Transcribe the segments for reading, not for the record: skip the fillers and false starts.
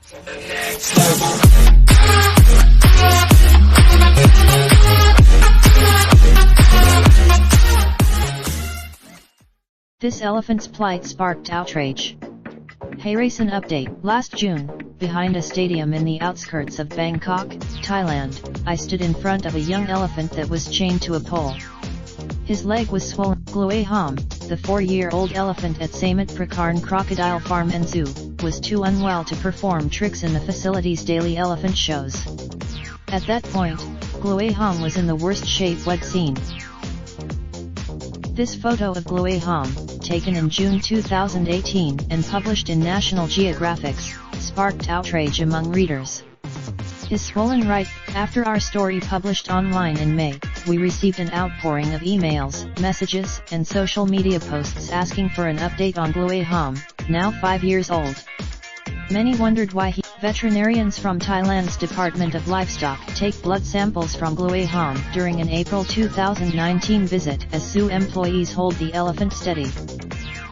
This elephant's plight sparked outrage. Hey Racing update. Last June, behind a stadium in the outskirts of Bangkok, Thailand, I stood in front of a young elephant that was chained to a pole. His leg was swollen. Gloe Ham, the 4-year-old elephant at Samet Prakarn Crocodile Farm and Zoo, was too unwell to perform tricks in the facility's daily elephant shows. At that point, Gloe Ham was in the worst shape we'd seen. This photo of Gloe Ham, taken in June 2018 and published in National Geographic's, sparked outrage among readers. His swollen right. After our story published online in May, we received an outpouring of emails, messages, and social media posts asking for an update on Gloe Ham, now 5 years old. Many wondered why veterinarians from Thailand's Department of Livestock take blood samples from Gloe Ham during an April 2019 visit as zoo employees hold the elephant steady.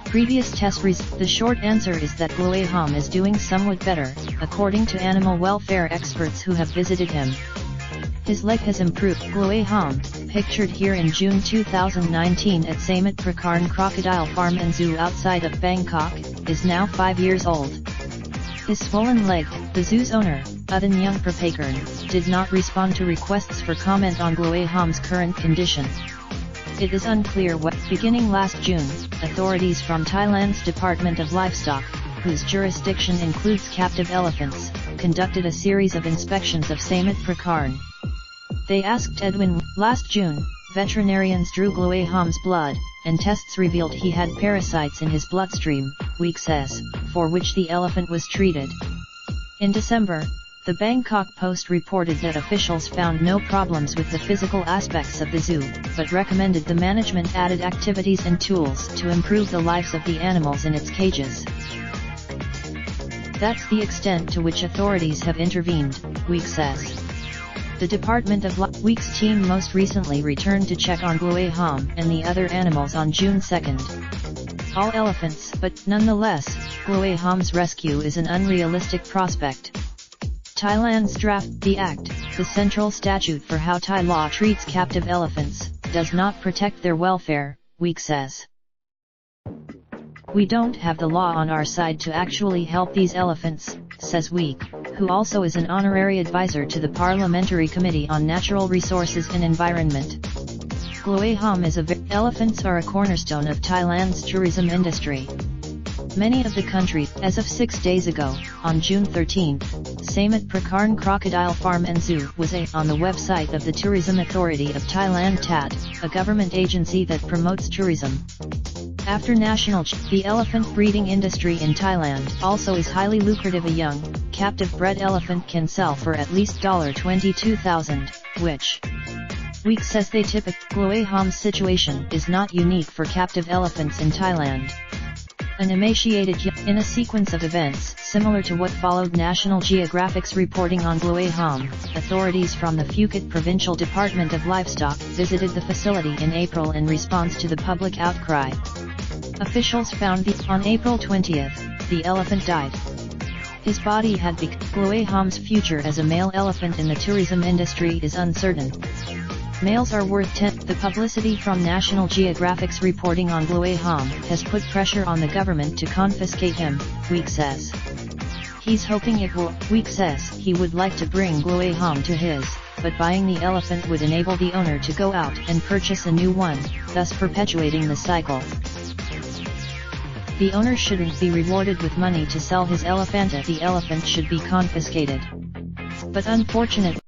Previous test results. The short answer is that Gloe Ham is doing somewhat better, according to animal welfare experts who have visited him. His leg has improved. Gloe Ham, pictured here in June 2019 at Samet Prakarn Crocodile Farm and Zoo outside of Bangkok, is now 5 years old. His swollen leg. The zoo's owner, Udanyang Prapakarn, did not respond to requests for comment on Gloe Ham's current condition. It is unclear what. Beginning last June, authorities from Thailand's Department of Livestock, whose jurisdiction includes captive elephants, conducted a series of inspections of Samet Prakarn. They asked Edwin. Last June, veterinarians drew Gloe Ham's blood, and tests revealed he had parasites in his bloodstream, Week says, for which the elephant was treated. In December, the Bangkok Post reported that officials found no problems with the physical aspects of the zoo, but recommended the management added activities and tools to improve the lives of the animals in its cages. That's the extent to which authorities have intervened, Week says. The Department of Week's team most recently returned to check on Gloe Ham and the other animals on June 2. All elephants, but nonetheless, Gloe Ham's rescue is an unrealistic prospect. Thailand's draft, the Act, the central statute for how Thai law treats captive elephants, does not protect their welfare, Week says. We don't have the law on our side to actually help these elephants, says Week, who also is an honorary advisor to the Parliamentary Committee on Natural Resources and Environment. Gloe Ham is elephants are a cornerstone of Thailand's tourism industry. Many of the country, as of 6 days ago, on June 13, Samet Prakarn Crocodile Farm and Zoo was on the website of the Tourism Authority of Thailand TAT, a government agency that promotes tourism. After the elephant breeding industry in Thailand also is highly lucrative. A young, captive bred elephant can sell for at least $22,000, which Week says they Gloe Ham's situation is not unique for captive elephants in Thailand. An emaciated in a sequence of events similar to what followed National Geographic's reporting on Gloe Ham, authorities from the Phuket Provincial Department of Livestock visited the facility in April in response to the public outcry. Officials found on April 20, the elephant died. His body had Gloe Ham's future as a male elephant in the tourism industry is uncertain. Males are worth 10. The publicity from National Geographic's reporting on Gloe Ham has put pressure on the government to confiscate him, Week says. He's hoping it will. Week says he would like to bring Gloe Ham to his, but buying the elephant would enable the owner to go out and purchase a new one, thus perpetuating the cycle. The owner shouldn't be rewarded with money to sell his elephant. The elephant should be confiscated. But unfortunately,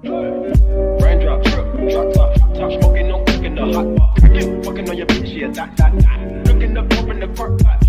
raindrop, truck top, top smoking, no cooking the hot pot. I get fucking on your bitch, yeah, that. Looking up, open the park pot.